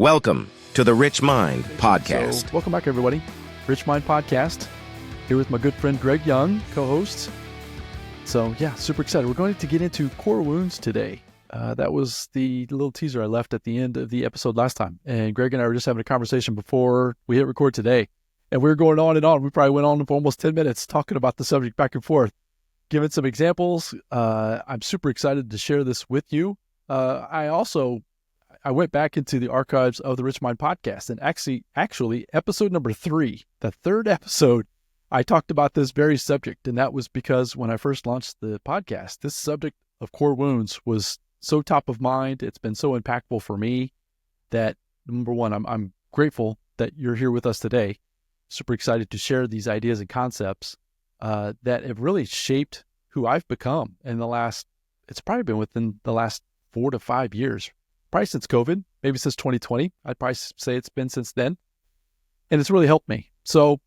Welcome to the Rich Mind Podcast. So, welcome back, everybody. Rich Mind Podcast. Here with my good friend Greg Junge, co-host. So, yeah, super excited. We're going to get into core wounds today. That was the little teaser I left at the end of the episode last time. And Greg and I were just having a conversation before we hit record today. And we were going on and on. We probably went on for almost 10 minutes talking about the subject back and forth, giving some examples. I'm super excited to share this with you. I went back into the archives of the Rich Mind Podcast, and actually episode number 3, the third episode, I talked about this very subject. And that was because when I first launched the podcast, this subject of core wounds was so top of mind. It's been so impactful for me that, number one, I'm grateful that you're here with us today. Super excited to share these ideas and concepts that have really shaped who I've become in it's probably been within the last 4 to 5 years. Probably since COVID, maybe since 2020. I'd probably say it's been since then. And it's really helped me. So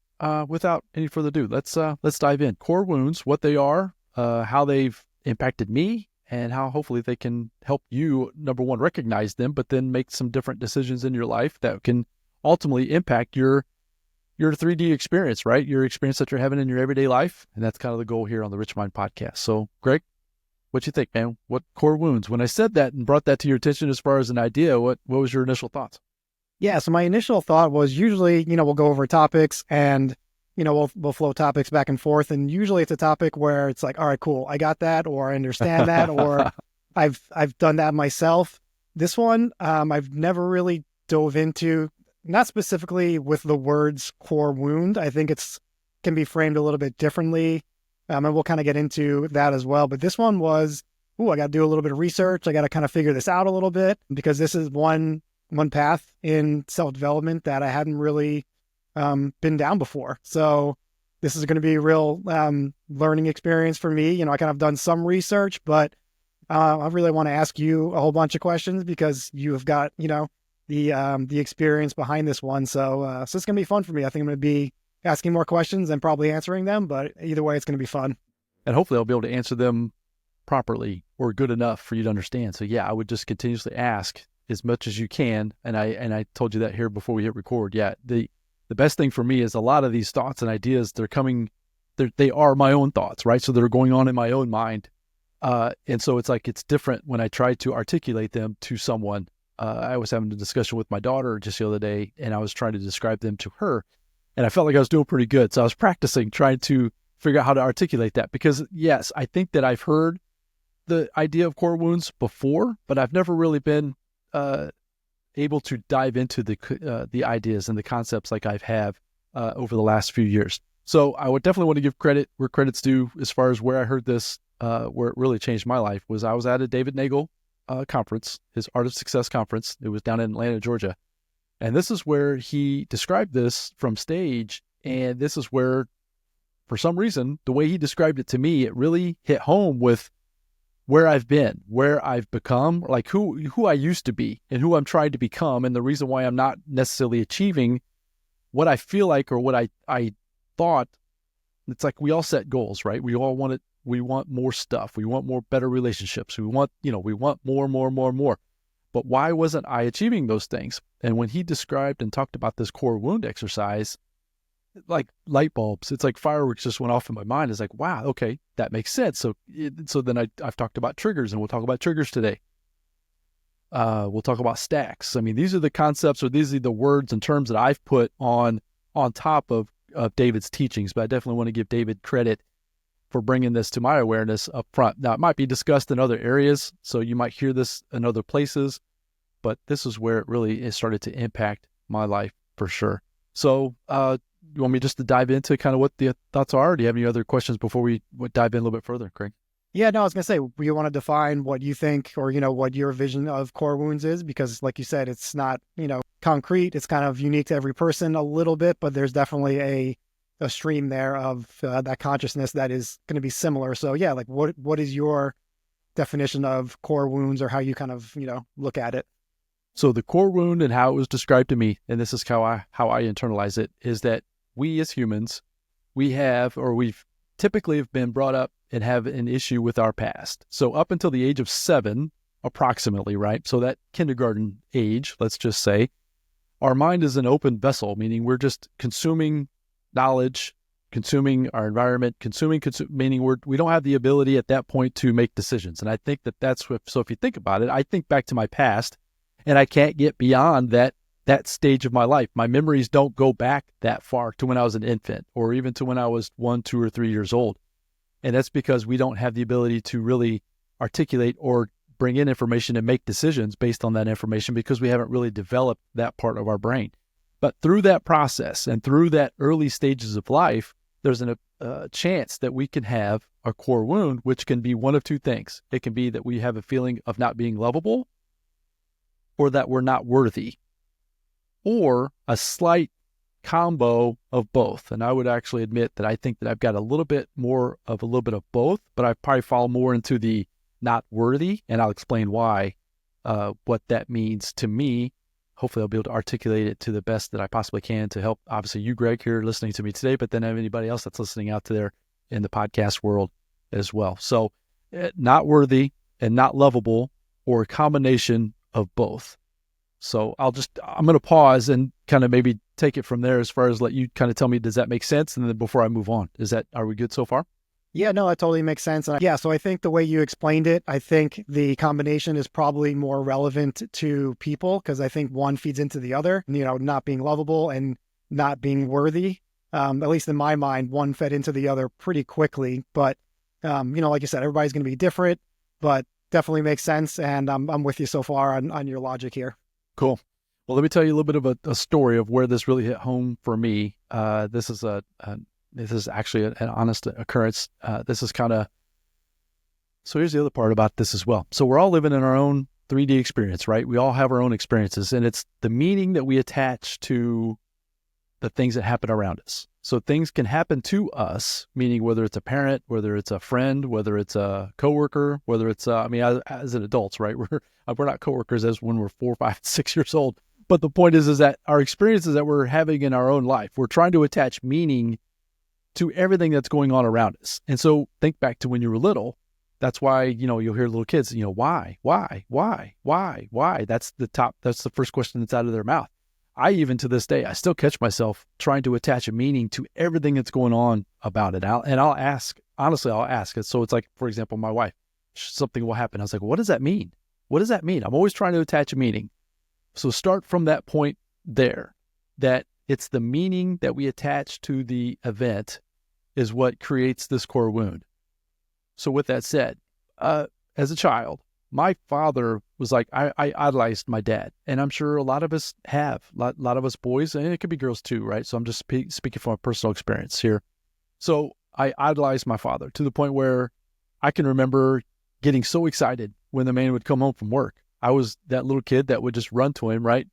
without any further ado, let's dive in. Core wounds, what they are, how they've impacted me, and how hopefully they can help you, number one, recognize them, but then make some different decisions in your life that can ultimately impact your 3D experience, right? Your experience that you're having in your everyday life. And that's kind of the goal here on the Rich Mind Podcast. So, Greg, what you think, man? What core wounds? When I said that and brought that to your attention as far as an idea, what was your initial thoughts? Yeah, so my initial thought was usually, we'll go over topics and, we'll flow topics back and forth. And usually it's a topic where it's like, all right, cool, I got that, or I understand that, or I've done that myself. This one, I've never really dove into, not specifically with the words core wound. I think can be framed a little bit differently. And we'll kind of get into that as well. But this one was, I got to do a little bit of research. I got to kind of figure this out a little bit, because this is one path in self-development that I hadn't really been down before. So this is going to be a real learning experience for me. I kind of done some research, but I really want to ask you a whole bunch of questions, because you have got, the experience behind this one. So it's going to be fun for me. I think I'm going to be asking more questions and probably answering them, but either way, it's going to be fun. And hopefully I'll be able to answer them properly or good enough for you to understand. So yeah, I would just continuously ask as much as you can. And I told you that here before we hit record. Yeah. The best thing for me is a lot of these thoughts and ideas, they are my own thoughts, right? So they're going on in my own mind. And so it's different when I try to articulate them to someone. I was having a discussion with my daughter just the other day, and I was trying to describe them to her. And I felt like I was doing pretty good. So I was practicing, trying to figure out how to articulate that. Because yes, I think that I've heard the idea of core wounds before, but I've never really been able to dive into the ideas and the concepts like I've have over the last few years. So I would definitely want to give credit where credit's due as far as where I heard this, where it really changed my life was I was at a David Nagel conference, his Art of Success conference. It was down in Atlanta, Georgia. And this is where he described this from stage. And this is where, for some reason, the way he described it to me, it really hit home with where I've been, where I've become, like who I used to be and who I'm trying to become. And the reason why I'm not necessarily achieving what I feel like or what I thought. It's like we all set goals, right? We all want it. We want more stuff. We want better relationships. We want more. But why wasn't I achieving those things? And when he described and talked about this core wound exercise, like light bulbs, it's like fireworks just went off in my mind. It's like, wow, okay, that makes sense. So then I've talked about triggers, and we'll talk about triggers today. We'll talk about stacks. I mean, these are the concepts, or these are the words and terms that I've put on top of David's teachings. But I definitely want to give David credit for bringing this to my awareness up front. Now, it might be discussed in other areas, so you might hear this in other places, but this is where it really started to impact my life for sure. So you want me just to dive into kind of what the thoughts are? Or do you have any other questions before we dive in a little bit further, Craig? Yeah, no, I was going to say, you want to define what you think, or, what your vision of core wounds is, because like you said, it's not, concrete. It's kind of unique to every person a little bit, but there's definitely a stream there of that consciousness that is going to be similar. So yeah, like what is your definition of core wounds, or how you kind of, look at it? So the core wound and how it was described to me, and this is how I internalize it, is that we as humans, we've typically have been brought up and have an issue with our past. So up until the age of 7, approximately, right? So that kindergarten age, let's just say, our mind is an open vessel, meaning we're just consuming knowledge, consuming our environment, meaning we don't have the ability at that point to make decisions. And I think that's what, so if you think about it, I think back to my past and I can't get beyond that stage of my life. My memories don't go back that far to when I was an infant or even to when I was 1, 2, or 3 years old. And that's because we don't have the ability to really articulate or bring in information and make decisions based on that information because we haven't really developed that part of our brain. But through that process and through that early stages of life, there's a chance that we can have a core wound, which can be one of two things. It can be that we have a feeling of not being lovable or that we're not worthy, or a slight combo of both. And I would actually admit that I think that I've got a little bit of both, but I probably fall more into the not worthy, and I'll explain why, what that means to me. Hopefully I'll be able to articulate it to the best that I possibly can to help, obviously, you, Greg, here listening to me today, but then anybody else that's listening out there in the podcast world as well. So not worthy and not lovable, or a combination of both. So I'm going to pause and kind of maybe take it from there as far as let you kind of tell me, does that make sense? And then before I move on, are we good so far? Yeah, no, that totally makes sense. And so I think the way you explained it, I think the combination is probably more relevant to people because I think one feeds into the other, not being lovable and not being worthy. At least in my mind, one fed into the other pretty quickly. But, like you said, everybody's going to be different, but definitely makes sense. And I'm with you so far on your logic here. Cool. Well, let me tell you a little bit of a story of where this really hit home for me. This is actually an honest occurrence. So here's the other part about this as well. So we're all living in our own 3D experience, right? We all have our own experiences, and it's the meaning that we attach to the things that happen around us. So things can happen to us, meaning whether it's a parent, whether it's a friend, whether it's a coworker, whether it's, as an adults, right? We're not coworkers as when we're 4, 5, 6 years old. But the point is that our experiences that we're having in our own life, we're trying to attach meaning to everything that's going on around us. And so think back to when you were little. That's why, you'll hear little kids, why? That's the first question that's out of their mouth. I even to this day, I still catch myself trying to attach a meaning to everything that's going on about it. I'll ask. So it's like, for example, my wife, something will happen. I was like, what does that mean? What does that mean? I'm always trying to attach a meaning. So start from that point there, that it's the meaning that we attach to the event is what creates this core wound. So with that said, as a child, my father was like, I idolized my dad. And I'm sure a lot of us have, a lot of us boys, and it could be girls too, right? So I'm just speaking from a personal experience here. So I idolized my father to the point where I can remember getting so excited when the man would come home from work. I was that little kid that would just run to him, right?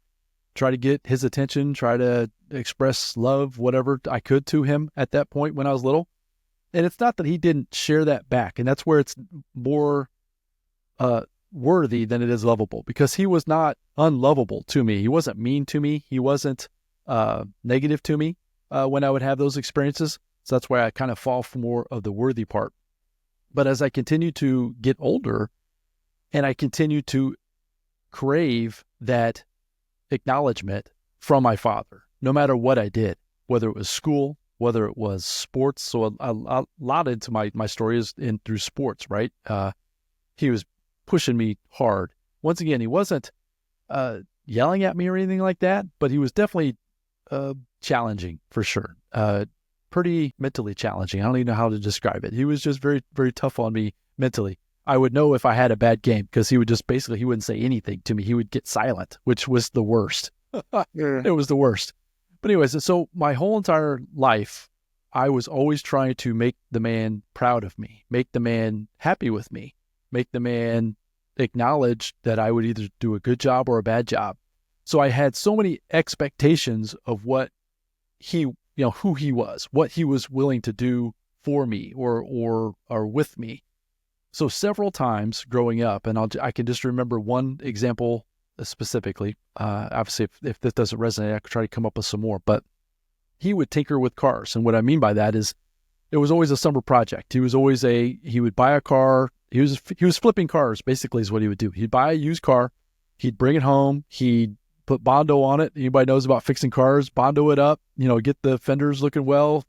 Try to get his attention, try to express love, whatever I could to him at that point when I was little. And it's not that he didn't share that back. And that's where it's more worthy than it is lovable, because he was not unlovable to me. He wasn't mean to me. He wasn't negative to me when I would have those experiences. So that's why I kind of fall for more of the worthy part. But as I continue to get older and I continue to crave that acknowledgement from my father, no matter what I did, whether it was school, whether it was sports. So a lot into my story is through sports, right? He was pushing me hard. Once again, he wasn't yelling at me or anything like that, but he was definitely challenging for sure. Pretty mentally challenging. I don't even know how to describe it. He was just very, very tough on me mentally. I would know if I had a bad game because he would just he wouldn't say anything to me. He would get silent, which was the worst. It was the worst. But anyways, so my whole entire life, I was always trying to make the man proud of me, make the man happy with me, make the man acknowledge that I would either do a good job or a bad job. So I had so many expectations of what he, who he was, what he was willing to do for me or with me. So several times growing up, and I can just remember one example specifically. Obviously, if this doesn't resonate, I could try to come up with some more. But he would tinker with cars, and what I mean by that is, it was always a summer project. He would buy a car. He was flipping cars, basically, is what he would do. He'd buy a used car, he'd bring it home, he'd put Bondo on it. Anybody knows about fixing cars, Bondo it up, get the fenders looking well,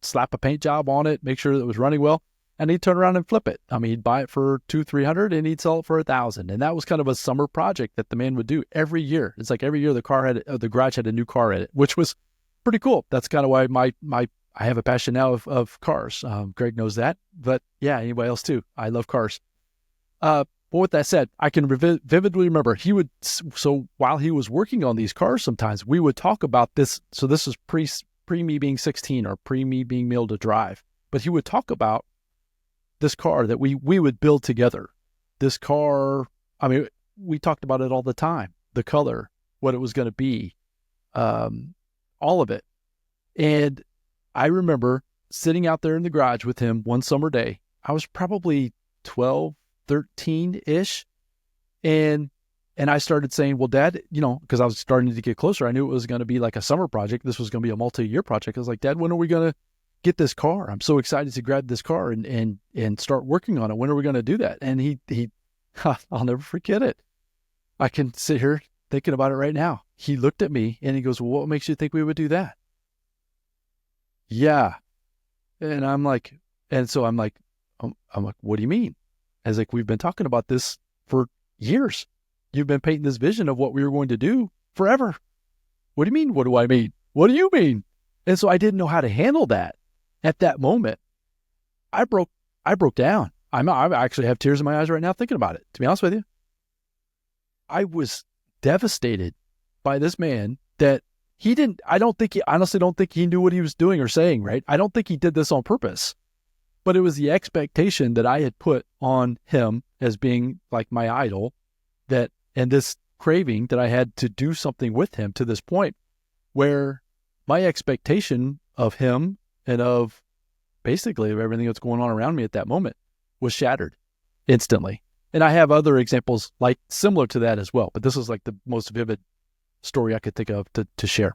slap a paint job on it, make sure that it was running well. And he'd turn around and flip it. I mean, he'd buy it for $200-300 and he'd sell it for $1,000. And that was kind of a summer project that the man would do every year. It's like every year the garage had a new car in it, which was pretty cool. That's kind of why I have a passion now of cars. Greg knows that, but yeah, anybody else too. I love cars. But with that said, I can vividly remember so while he was working on these cars, sometimes we would talk about this. So this is pre me being 16 or pre me being able to drive, but he would talk about this car that we would build together. This car, I mean, we talked about it all the time, the color, what it was going to be, all of it. And I remember sitting out there in the garage with him one summer day. I was probably 12, 13-ish. And I started saying, well, Dad, because I was starting to get closer. I knew it was going to be like a summer project. This was going to be a multi-year project. I was like, Dad, when are we going to get this car? I'm so excited to grab this car and start working on it. When are we going to do that? And he I'll never forget it. I can sit here thinking about it right now. He looked at me and he goes, well, what makes you think we would do that? Yeah. And I'm like, what do you mean? I was like, we've been talking about this for years. You've been painting this vision of what we were going to do forever. What do you mean? What do I mean? What do you mean? And so I didn't know how to handle that at that moment. I broke down. I actually have tears in my eyes right now thinking about it, to be honest with you. I was devastated by this man that I honestly don't think he knew what he was doing or saying, right? I don't think he did this on purpose, but it was the expectation that I had put on him as being like my idol, and this craving that I had to do something with him to this point where my expectation of him and of basically everything that's going on around me at that moment was shattered instantly. And I have other examples like similar to that as well, but this is like the most vivid story I could think of to share.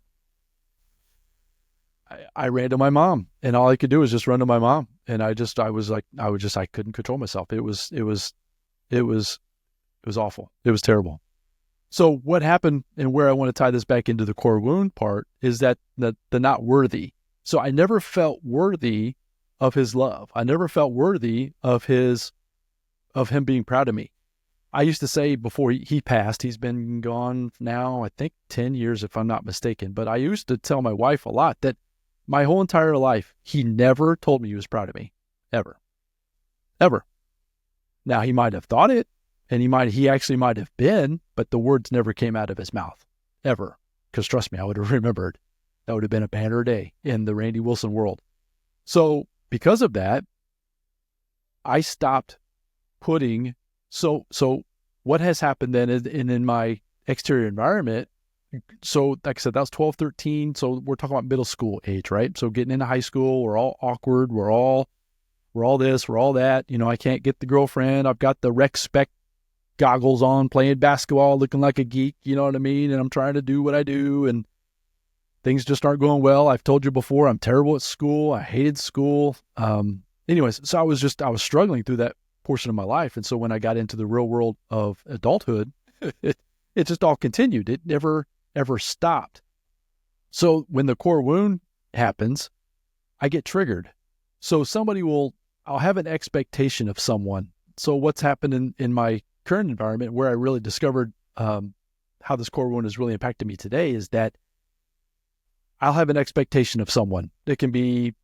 I ran to my mom, and all I could do was just run to my mom. And I couldn't control myself. It was awful. It was terrible. So what happened, and where I want to tie this back into the core wound part, is that the not worthy. So I never felt worthy of his love. I never felt worthy of him being proud of me. I used to say before he passed, he's been gone now, I think 10 years, if I'm not mistaken. But I used to tell my wife a lot that my whole entire life, he never told me he was proud of me, ever, ever. Now he might have thought it, and he actually might have been, but the words never came out of his mouth, ever. Because trust me, I would have remembered. That would have been a banner day in the Randy Wilson world. So because of that, I stopped putting, so what has happened then in my exterior environment, so like I said, that was 12, 13, so we're talking about middle school age, right? So getting into high school, we're all awkward, we're all this, we're all that, I can't get the girlfriend, I've got the rec spec goggles on, playing basketball, looking like a geek, you know what I mean? And I'm trying to do what I do, and things just aren't going well. I've told you before, I'm terrible at school. I hated school. Anyways, so I was struggling through that portion of my life. And so when I got into the real world of adulthood, it just all continued. It never, ever stopped. So when the core wound happens, I get triggered. So I'll have an expectation of someone. So what's happened in my current environment, where I really discovered how this core wound has really impacted me today, is that I'll have an expectation of someone. It can be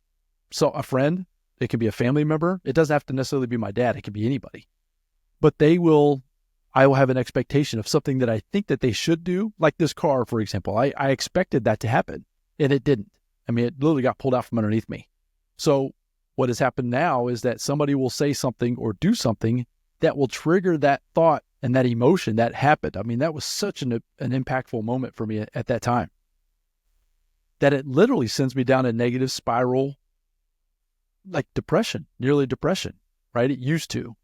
a friend. It can be a family member. It doesn't have to necessarily be my dad. It can be anybody. But I will have an expectation of something that I think that they should do, like this car, for example. I expected that to happen, and it didn't. I mean, it literally got pulled out from underneath me. So what has happened now is that somebody will say something or do something that will trigger that thought and that emotion that happened. I mean, that was such an impactful moment for me at that time, that it literally sends me down a negative spiral, like depression, nearly depression, right? It used to,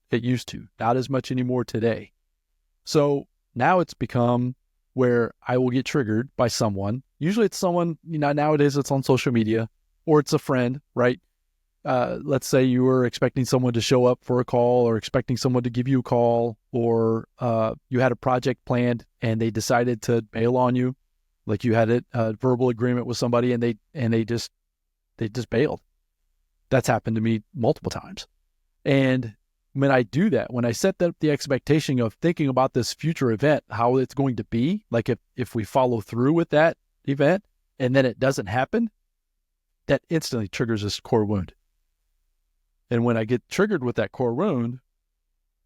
not as much anymore today. So now it's become where I will get triggered by someone. Usually it's someone, nowadays it's on social media, or it's a friend, right? let's say you were expecting someone to show up for a call or expecting someone to give you a call, or you had a project planned and they decided to bail on you, like you had a verbal agreement with somebody and they just bailed. That's happened to me multiple times. And when I do that, when I set up the expectation of thinking about this future event, how it's going to be, like if we follow through with that event and then it doesn't happen, that instantly triggers this core wound. And when I get triggered with that core wound,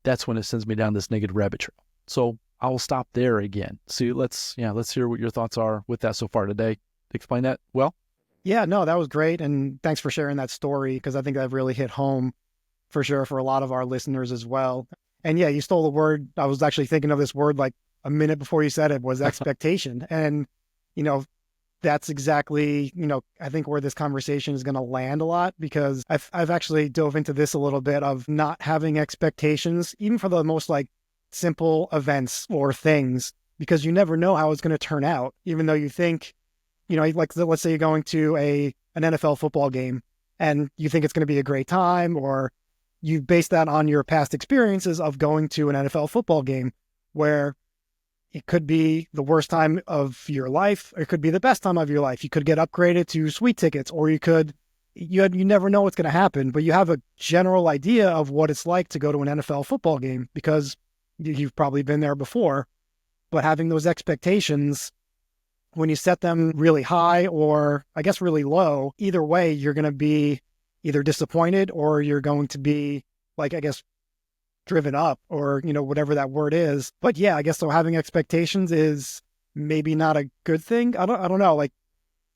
that's when it sends me down this negative rabbit trail. So I will stop there again. So let's hear what your thoughts are with that so far today. Explain that well. Yeah, no, that was great. And thanks for sharing that story, because I think that really hit home for sure for a lot of our listeners as well. And yeah, you stole the word. I was actually thinking of this word like a minute before you said it, was expectation. And, that's exactly, I think where this conversation is going to land a lot, because I've actually dove into this a little bit of not having expectations, even for the most like simple events or things, because you never know how it's going to turn out, even though you think, like let's say you're going to an NFL football game and you think it's going to be a great time, or you base that on your past experiences of going to an NFL football game, where it could be the worst time of your life, or it could be the best time of your life. You could get upgraded to sweet tickets, or you never know what's going to happen, but you have a general idea of what it's like to go to an NFL football game because you've probably been there before. But having those expectations, when you set them really high or I guess really low, either way, you're going to be either disappointed or you're going to be like, I guess, driven up, or, whatever that word is. But yeah, I guess so having expectations is maybe not a good thing. I don't know. Like,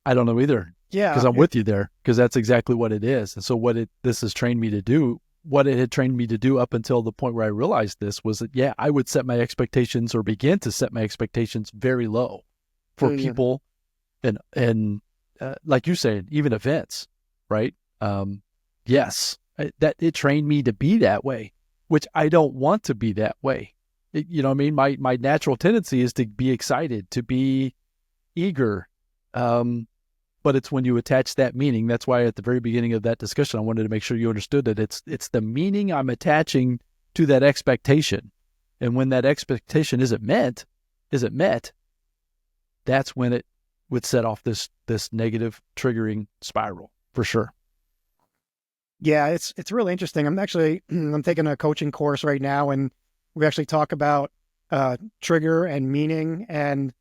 I don't know either. Yeah. Because I'm with you there, because that's exactly what it is. And so this has trained me to do, what it had trained me to do up until the point where I realized this was that, yeah, I would set my expectations or begin to set my expectations very low for people and like you said, even events, right? Yes, that it trained me to be that way, which I don't want to be that way. You know what I mean? My natural tendency is to be excited, to be eager. But it's when you attach that meaning. That's why at the very beginning of that discussion, I wanted to make sure you understood that it's the meaning I'm attaching to that expectation. And when that expectation isn't met, that's when it would set off this negative triggering spiral for sure. Yeah, it's really interesting. I'm taking a coaching course right now, and we actually talk about trigger and meaning, and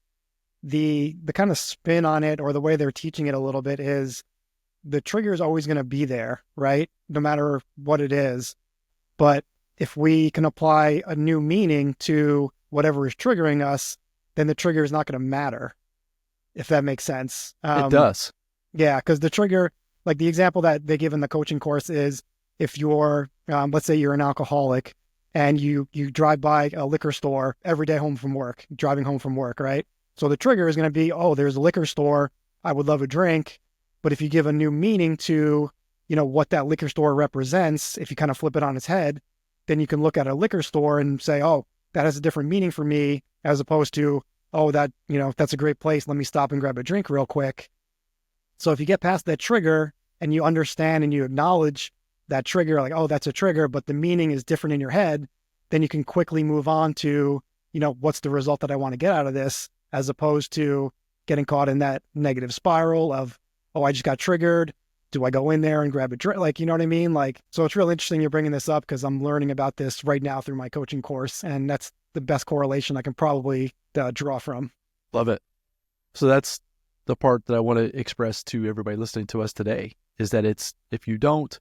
the kind of spin on it, or the way they're teaching it a little bit, is the trigger is always going to be there, right? No matter what it is. But if we can apply a new meaning to whatever is triggering us, then the trigger is not going to matter, if that makes sense. It does. Yeah, because the trigger, like the example that they give in the coaching course is, if you're, let's say you're an alcoholic and you drive by a liquor store every day driving home from work, right? So the trigger is going to be, oh, there's a liquor store, I would love a drink. But if you give a new meaning to, what that liquor store represents, if you kind of flip it on its head, then you can look at a liquor store and say, oh, that has a different meaning for me, as opposed to, oh, that, that's a great place, let me stop and grab a drink real quick. So if you get past that trigger and you understand and you acknowledge that trigger, like, oh, that's a trigger, but the meaning is different in your head, then you can quickly move on to, what's the result that I want to get out of this, as opposed to getting caught in that negative spiral of, oh, I just got triggered. Do I go in there and grab a drink? Like, you know what I mean? Like, so it's really interesting you're bringing this up, because I'm learning about this right now through my coaching course, and that's the best correlation I can probably draw from. Love it. So that's the part that I want to express to everybody listening to us today, is that it's, if you don't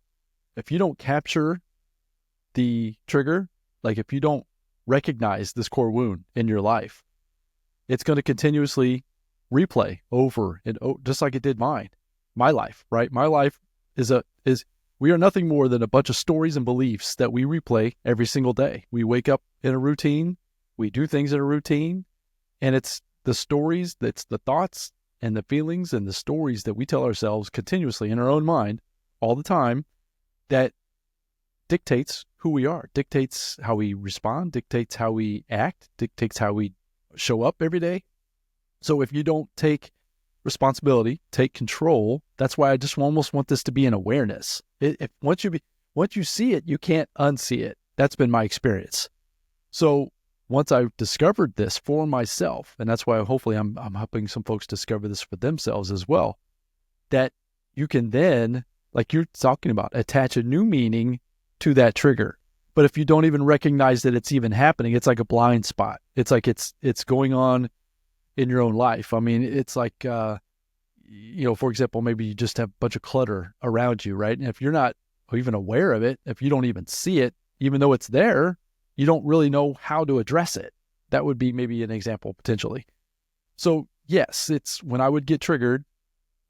capture the trigger, like if you don't recognize this core wound in your life, it's going to continuously replay over and over, just like it did my life, right? My life is we are nothing more than a bunch of stories and beliefs that we replay every single day. We wake up in a routine, we do things in a routine, and it's the stories, that's the thoughts and the feelings and the stories that we tell ourselves continuously in our own mind all the time, that dictates who we are, dictates how we respond, dictates how we act, dictates how we show up every day. So if you don't take responsibility, take control. That's why I just almost want this to be an awareness. Once you see it, you can't unsee it. That's been my experience. So once I've discovered this for myself, and that's why hopefully I'm helping some folks discover this for themselves as well, that you can then, like you're talking about, attach a new meaning to that trigger. But if you don't even recognize that it's even happening, it's like a blind spot. It's like it's going on in your own life. I mean, it's like, for example, maybe you just have a bunch of clutter around you, right? And if you're not even aware of it, if you don't even see it, even though it's there, you don't really know how to address it. That would be maybe an example potentially. So yes, it's when I would get triggered,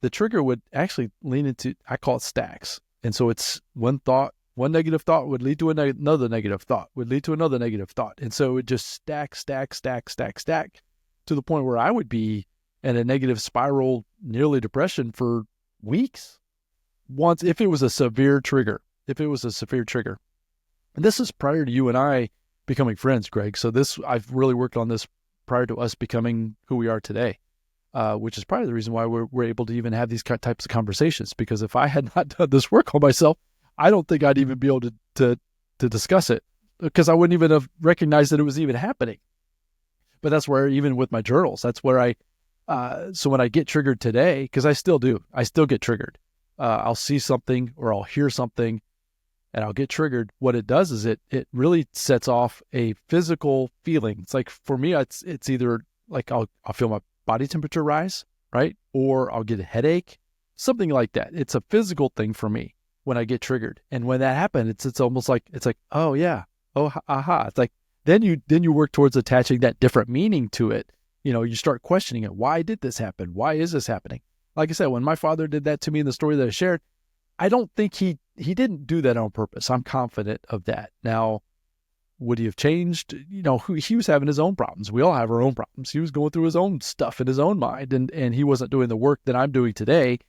the trigger would actually lean into, I call it stacks. And so it's one negative thought would lead to another negative thought, would lead to another negative thought. And so it would just stack to the point where I would be in a negative spiral, nearly depression for weeks. Once, if it was a severe trigger. And this is prior to you and I becoming friends, Greg. So I've really worked on this prior to us becoming who we are today, which is probably the reason why we're able to even have these types of conversations. Because if I had not done this work on myself, I don't think I'd even be able to discuss it, because I wouldn't even have recognized that it was even happening. But that's where, even with my journals, that's where so when I get triggered today, because I still get triggered. I'll see something or I'll hear something and I'll get triggered. What it does is it really sets off a physical feeling. It's like, for me, it's either like I'll feel my body temperature rise, right? Or I'll get a headache, something like that. It's a physical thing for me when I get triggered. And when that happens, it's almost like, it's like, oh yeah, oh, aha. It's like, then you work towards attaching that different meaning to it. You start questioning it. Why did this happen? Why is this happening? Like I said, when my father did that to me in the story that I shared, I don't think he didn't do that on purpose. I'm confident of that. Now, would he have changed? He was having his own problems. We all have our own problems. He was going through his own stuff in his own mind, and he wasn't doing the work that I'm doing today.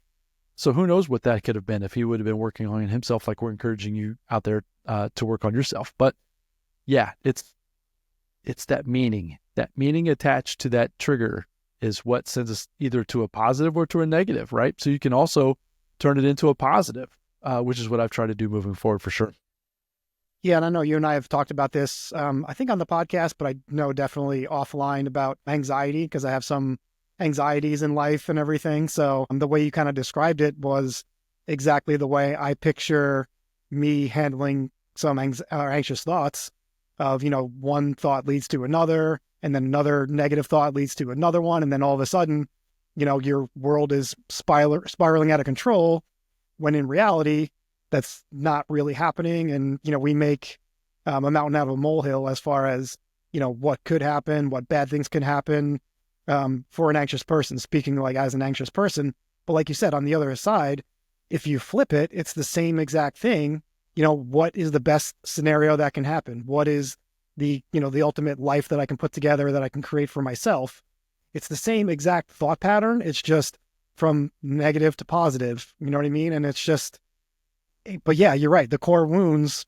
So who knows what that could have been if he would have been working on himself, like we're encouraging you out there to work on yourself. But yeah, it's that meaning attached to that trigger is what sends us either to a positive or to a negative, right? So you can also turn it into a positive, which is what I've tried to do moving forward for sure. Yeah, and I know you and I have talked about this, I think on the podcast, but I know definitely offline about anxiety, because I have some anxieties in life and everything. So the way you kind of described it was exactly the way I picture me handling some anxious thoughts of, one thought leads to another, and then another negative thought leads to another one. And then all of a sudden, your world is spiraling out of control, when in reality, that's not really happening. And, we make a mountain out of a molehill as far as, what could happen, what bad things can happen for an anxious person, speaking like as an anxious person. But like you said, on the other side, if you flip it, it's the same exact thing. What is the best scenario that can happen? What is the ultimate life that I can put together, that I can create for myself? It's the same exact thought pattern. It's just from negative to positive. You know what I mean? And it's just, but yeah, you're right. The core wounds,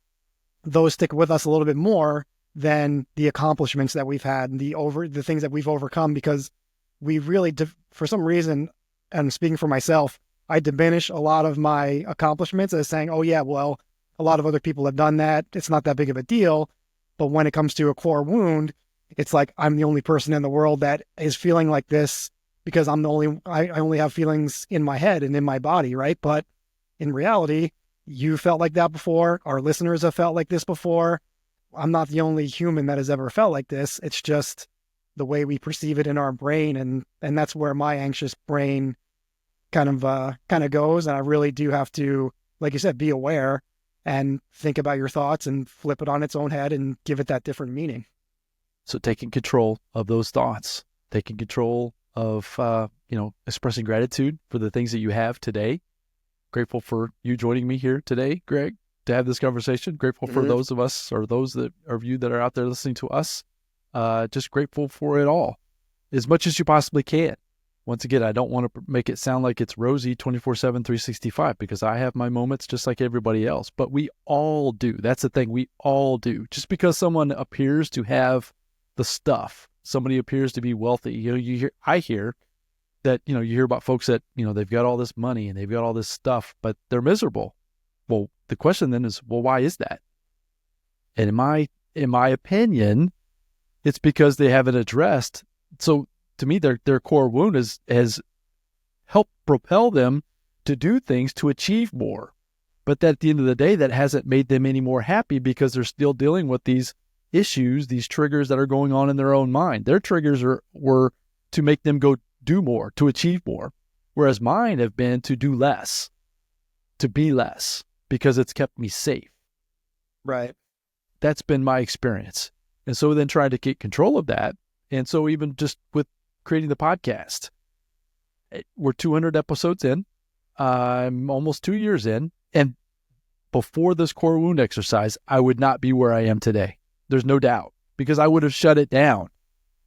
those stick with us a little bit more than the accomplishments that we've had and the things that we've overcome, because we really, for some reason, and speaking for myself, I diminish a lot of my accomplishments as saying, oh yeah, well, a lot of other people have done that. It's not that big of a deal. But when it comes to a core wound, it's like I'm the only person in the world that is feeling like this, because I only have feelings in my head and in my body, right? But in reality, you felt like that before. Our listeners have felt like this before. I'm not the only human that has ever felt like this. It's just the way we perceive it in our brain. And that's where my anxious brain kind of goes. And I really do have to, like you said, be aware and think about your thoughts and flip it on its own head and give it that different meaning. So taking control of those thoughts, taking control of, expressing gratitude for the things that you have today. Grateful for you joining me here today, Greg, to have this conversation. Grateful for those of us, or those that of you that are out there listening to us. Just grateful for it all, as much as you possibly can. Once again, I don't want to make it sound like it's rosy 24/7, 365, because I have my moments just like everybody else. But we all do. That's the thing. We all do. Just because someone appears to have the stuff, somebody appears to be wealthy. I hear that, you hear about folks that, they've got all this money and they've got all this stuff, but they're miserable. Well, the question then is, well, why is that? And in my opinion, it's because they haven't addressed. So to me, their core wound has helped propel them to do things to achieve more. But at the end of the day, that hasn't made them any more happy because they're still dealing with these issues, these triggers that are going on in their own mind. Their triggers were to make them go do more, to achieve more. Whereas mine have been to do less, to be less, because it's kept me safe. Right. That's been my experience. And so then trying to get control of that. And so even just with creating the podcast, we're 200 episodes in. I'm almost 2 years in. And before this core wound exercise, I would not be where I am today. There's no doubt, because I would have shut it down.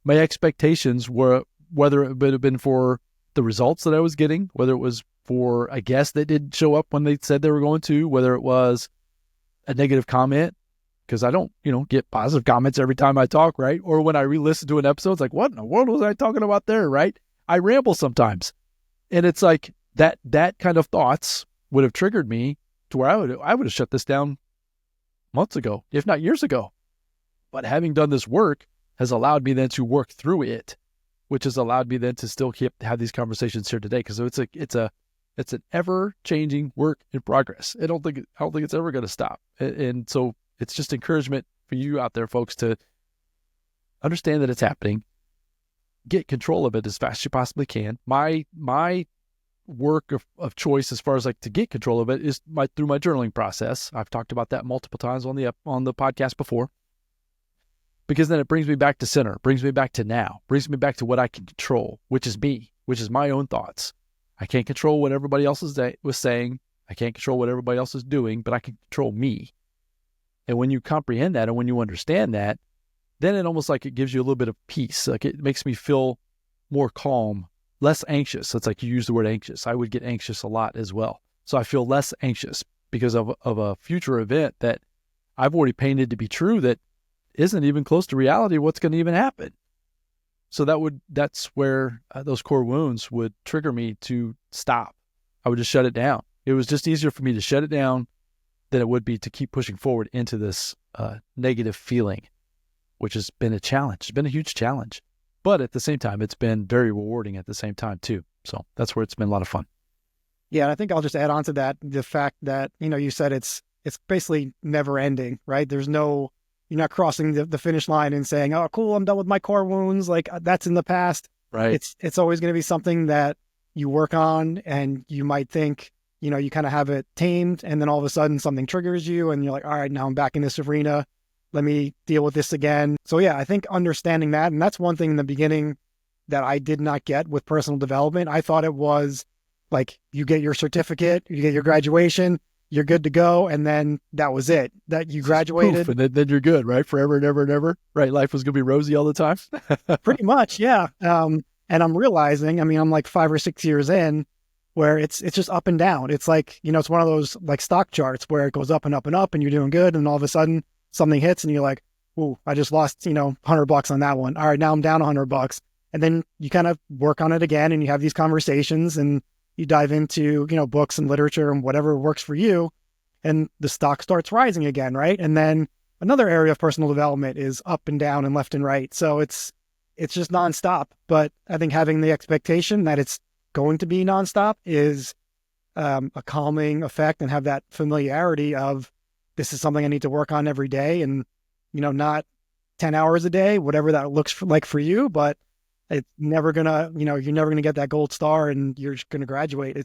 My expectations were, whether it would have been for the results that I was getting, whether it was for a guest that didn't show up when they said they were going to, whether it was a negative comment, because I don't, get positive comments every time I talk, right? Or when I re-listen to an episode, it's like, what in the world was I talking about there, right? I ramble sometimes. And it's like that kind of thoughts would have triggered me to where I would have shut this down months ago, if not years ago. But having done this work has allowed me then to work through it, which has allowed me then to still have these conversations here today. Because it's an ever-changing work in progress. I don't think it's ever going to stop. And so it's just encouragement for you out there, folks, to understand that it's happening. Get control of it as fast as you possibly can. My work of choice as far as like to get control of it is through my journaling process. I've talked about that multiple times on the podcast before, because then it brings me back to center, brings me back to now, brings me back to what I can control, which is me, which is my own thoughts. I can't control what everybody else was saying. I can't control what everybody else is doing, but I can control me. And when you comprehend that and when you understand that, then it almost like it gives you a little bit of peace. Like it makes me feel more calm, less anxious. It's like you use the word anxious. I would get anxious a lot as well. So I feel less anxious because of a future event that I've already painted to be true that isn't even close to reality what's going to even happen. So that's where those core wounds would trigger me to stop. I would just shut it down. It was just easier for me to shut it down than it would be to keep pushing forward into this negative feeling, which has been a challenge. It's been a huge challenge. But at the same time, it's been very rewarding at the same time too. So that's where it's been a lot of fun. Yeah, and I think I'll just add on to that the fact that, you said it's basically never ending, right? You're not crossing the finish line and saying, oh, cool, I'm done with my core wounds. Like that's in the past. Right. It's always going to be something that you work on, and you might think, you kind of have it tamed, and then all of a sudden something triggers you and you're like, all right, now I'm back in this arena. Let me deal with this again. So yeah, I think understanding that, and that's one thing in the beginning that I did not get with personal development. I thought it was like, you get your certificate, you get your graduation, you're good to go. And then that was it, that you graduated. Poof, and then you're good, right? Forever and ever and ever, right? Life was going to be rosy all the time. Pretty much. Yeah. And I'm realizing, I'm like 5 or 6 years in, where it's just up and down. It's like, it's one of those like stock charts where it goes up and up and up and you're doing good. And all of a sudden something hits and you're like, ooh, I just lost, $100 on that one. All right, now I'm down $100. And then you kind of work on it again and you have these conversations and you dive into, books and literature and whatever works for you. And the stock starts rising again, right? And then another area of personal development is up and down and left and right. So it's just nonstop. But I think having the expectation that it's going to be nonstop is a calming effect, and have that familiarity of, this is something I need to work on every day, and, not 10 hours a day, whatever that looks like for you, but it's never gonna, you're never gonna get that gold star and you're just gonna graduate.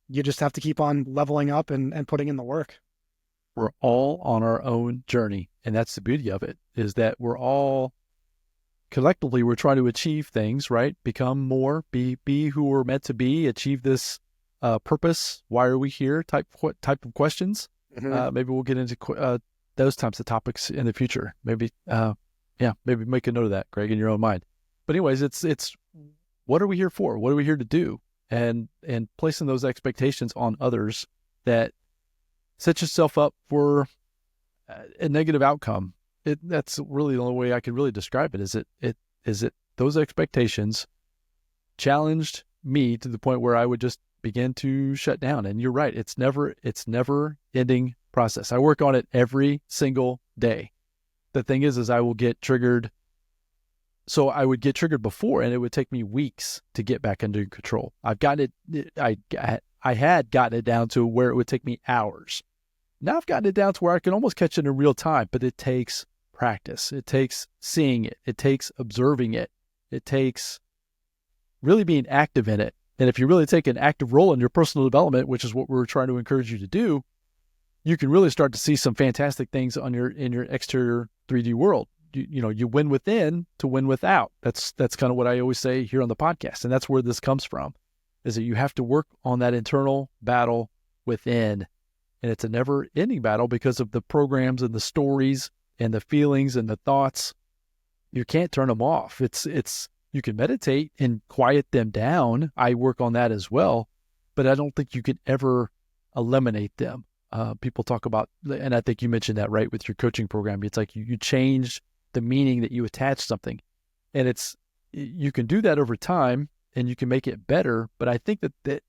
You just have to keep on leveling up and putting in the work. We're all on our own journey. And that's the beauty of it, is that we're all collectively, we're trying to achieve things, right? Become more, be who we're meant to be, achieve this purpose. Why are we here? Type of questions. Mm-hmm. Maybe we'll get into those types of topics in the future. Maybe, maybe make a note of that, Greg, in your own mind. But anyways, it's what are we here for? What are we here to do? And placing those expectations on others that set yourself up for a negative outcome. That's really the only way I could really describe it. Is it those expectations challenged me to the point where I would just begin to shut down. And you're right. It's never ending process. I work on it every single day. The thing is I will get triggered. So I would get triggered before, and it would take me weeks to get back under control. I've gotten it. I had gotten it down to where it would take me hours. Now I've gotten it down to where I can almost catch it in real time, but it takes practice. It takes seeing it. It takes observing it. It takes really being active in it. And if you really take an active role in your personal development, which is what we're trying to encourage you to do, you can really start to see some fantastic things in your exterior 3D world. You win within to win without. That's kind of what I always say here on the podcast. And that's where this comes from, is that you have to work on that internal battle within. And it's a never ending battle because of the programs and the stories and the feelings and the thoughts. You can't turn them off. You can meditate and quiet them down. I work on that as well, but I don't think you can ever eliminate them. People talk about, and I think you mentioned that right with your coaching program. It's like you change the meaning that you attach something, and you can do that over time and you can make it better. But I think that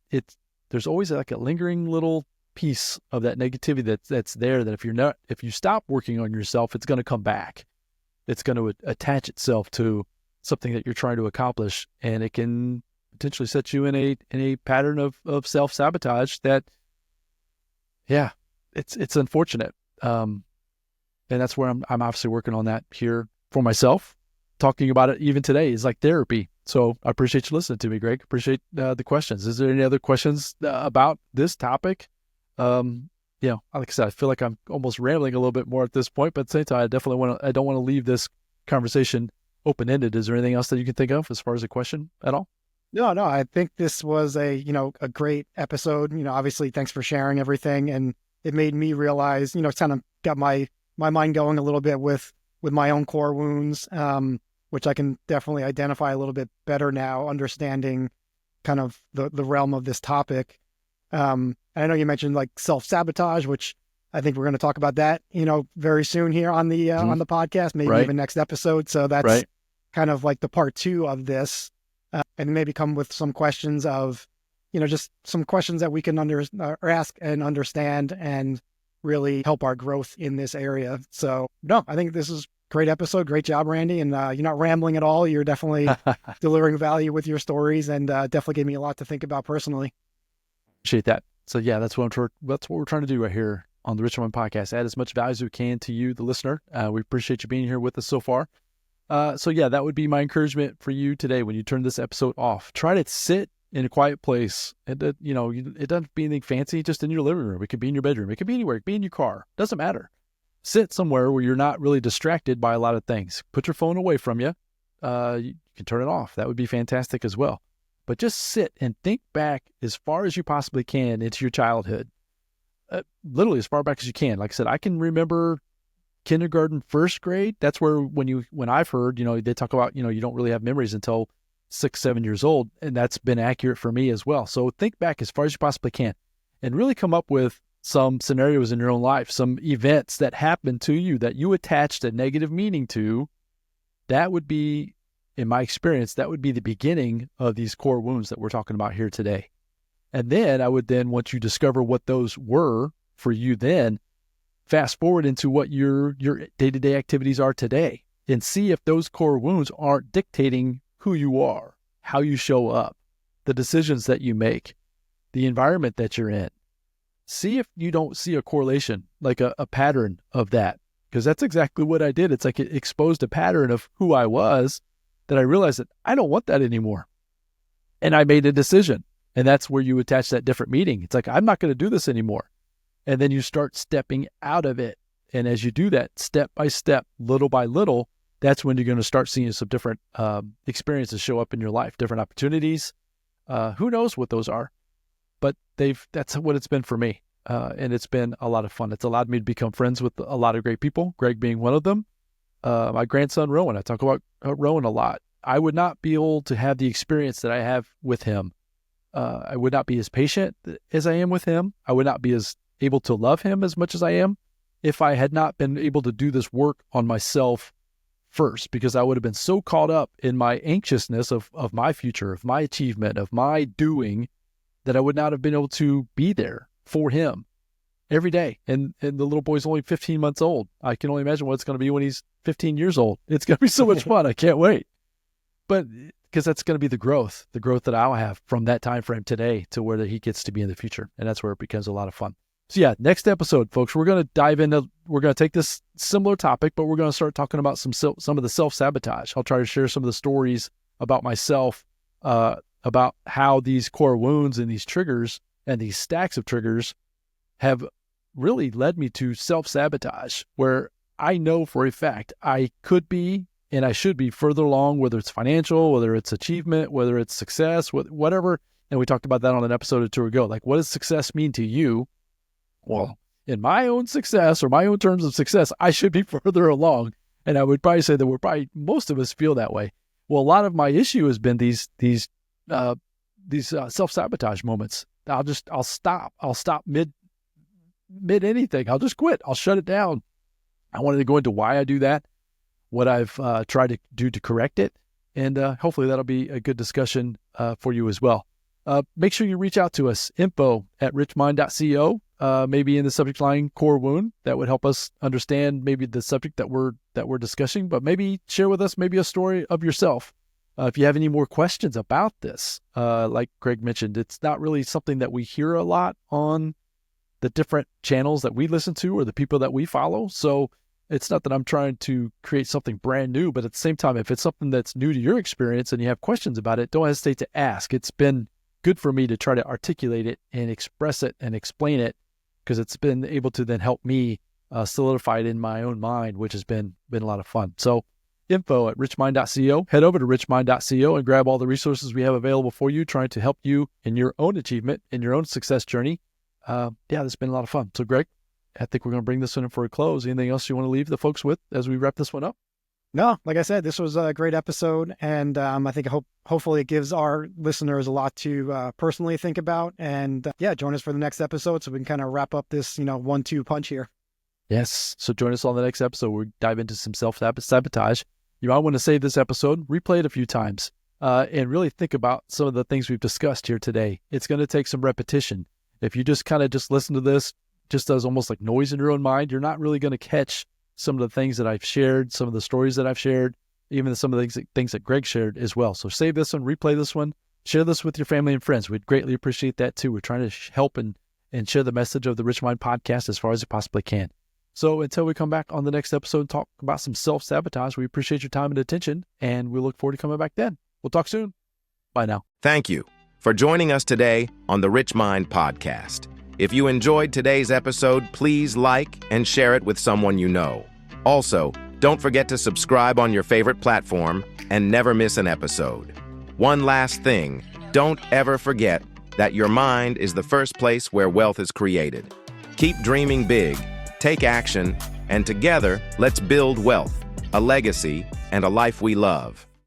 there's always like a lingering little piece of that negativity that's there, that if you stop working on yourself, it's going to come back. It's going to attach itself to something that you're trying to accomplish, and it can potentially set you in a pattern of self-sabotage that, yeah, it's unfortunate. And that's where I'm obviously working on that here for myself. Talking about it even today is like therapy. So I appreciate you listening to me, Greg. Appreciate the questions. Is there any other questions about this topic? Like I said, I feel like I'm almost rambling a little bit more at this point, but at the same time, I don't want to leave this conversation open-ended. Is there anything else that you can think of as far as a question at all? No, I think this was a great episode. Obviously thanks for sharing everything. And it made me realize, it's kind of got my mind going a little bit with my own core wounds, which I can definitely identify a little bit better now, understanding kind of the realm of this topic. And I know you mentioned like self-sabotage, which I think we're going to talk about that, very soon here on the podcast, maybe even next episode. So that's kind of like the part 2 of this, and maybe come with some questions of, just some questions that we can ask and understand and really help our growth in this area. So no, I think this is a great episode. Great job, Randy. And you're not rambling at all. You're definitely delivering value with your stories, and definitely gave me a lot to think about personally. Appreciate that. So yeah, that's what we're trying to do right here on the Richmond Podcast. Add as much value as we can to you, the listener. We appreciate you being here with us so far. So yeah, that would be my encouragement for you today. When you turn this episode off, try to sit in a quiet place. And it doesn't have to be anything fancy, just in your living room. It could be in your bedroom. It could be anywhere. It could be in your car. Doesn't matter. Sit somewhere where you're not really distracted by a lot of things. Put your phone away from you. You can turn it off. That would be fantastic as well. But just sit and think back as far as you possibly can into your childhood. Literally as far back as you can. Like I said, I can remember kindergarten, first grade. That's where when I've heard, they talk about, you don't really have memories until 6, 7 years old. And that's been accurate for me as well. So think back as far as you possibly can and really come up with some scenarios in your own life, some events that happened to you that you attached a negative meaning to. That would be, in my experience, that would be the beginning of these core wounds that we're talking about here today. And then I would once you discover what those were for you, then fast forward into what your day-to-day activities are today and see if those core wounds aren't dictating who you are, how you show up, the decisions that you make, the environment that you're in. See if you don't see a correlation, like a pattern of that, because that's exactly what I did. It's like it exposed a pattern of who I was that I realized that I don't want that anymore. And I made a decision. And that's where you attach that different meaning. It's like, I'm not going to do this anymore. And then you start stepping out of it. And as you do that, step by step, little by little, that's when you're going to start seeing some different experiences show up in your life, different opportunities. Who knows what those are? But that's what it's been for me. And it's been a lot of fun. It's allowed me to become friends with a lot of great people, Greg being one of them. My grandson, Rowan, I talk about Rowan a lot. I would not be able to have the experience that I have with him. I would not be as patient as I am with him. I would not be as able to love him as much as I am if I had not been able to do this work on myself first, because I would have been so caught up in my anxiousness of my future, of my achievement, of my doing, that I would not have been able to be there for him every day. And the little boy's only 15 months old. I can only imagine what it's going to be when he's 15 years old. It's going to be so much fun. I can't wait. But because that's going to be the growth that I'll have from that time frame today to where he gets to be in the future. And that's where it becomes a lot of fun. So yeah, next episode, folks, we're going to dive into, we're going to take this similar topic, but we're going to start talking about some of the self-sabotage. I'll try to share some of the stories about myself, about how these core wounds and these triggers and these stacks of triggers have really led me to self-sabotage, where I know for a fact I could be and I should be further along, whether it's financial, whether it's achievement, whether it's success, whatever. And we talked about that on an episode or two ago. Like, what does success mean to you? Well, in my own success or my own terms of success, I should be further along. And I would probably say that most of us feel that way. Well, a lot of my issue has been these self-sabotage moments. I'll stop mid anything. I'll just quit. I'll shut it down. I wanted to go into why I do that, what I've tried to do to correct it, and hopefully that'll be a good discussion for you as well. Make sure you reach out to us, info@richmind.co, maybe in the subject line core wound. That would help us understand maybe the subject that we're discussing, but maybe share with us maybe a story of yourself. If you have any more questions about this, like Greg mentioned, it's not really something that we hear a lot on the different channels that we listen to or the people that we follow. So it's not that I'm trying to create something brand new, but at the same time, if it's something that's new to your experience and you have questions about it, don't hesitate to ask. It's been good for me to try to articulate it and express it and explain it, because it's been able to then help me solidify it in my own mind, which has been a lot of fun. So info@richmind.co, head over to richmind.co and grab all the resources we have available for you, trying to help you in your own achievement, in your own success journey. It's been a lot of fun. So Greg, I think we're going to bring this one in for a close. Anything else you want to leave the folks with as we wrap this one up? No, like I said, this was a great episode. And I think hopefully it gives our listeners a lot to personally think about. And join us for the next episode so we can kind of wrap up this, 1-2 punch here. Yes. So join us on the next episode. We'll dive into some self-sabotage. You might want to save this episode, replay it a few times, and really think about some of the things we've discussed here today. It's going to take some repetition. If you just listen to this just as almost like noise in your own mind, you're not really going to catch some of the things that I've shared, some of the stories that I've shared, even some of the things that Greg shared as well. So save this one, replay this one, share this with your family and friends. We'd greatly appreciate that too. We're trying to help and share the message of the Rich Mind Podcast as far as it possibly can. So until we come back on the next episode and talk about some self-sabotage, we appreciate your time and attention, and we look forward to coming back then. We'll talk soon. Bye now. Thank you for joining us today on the Rich Mind Podcast. If you enjoyed today's episode, please like and share it with someone you know. Also, don't forget to subscribe on your favorite platform and never miss an episode. One last thing, don't ever forget that your mind is the first place where wealth is created. Keep dreaming big, take action, and together, let's build wealth, a legacy, and a life we love.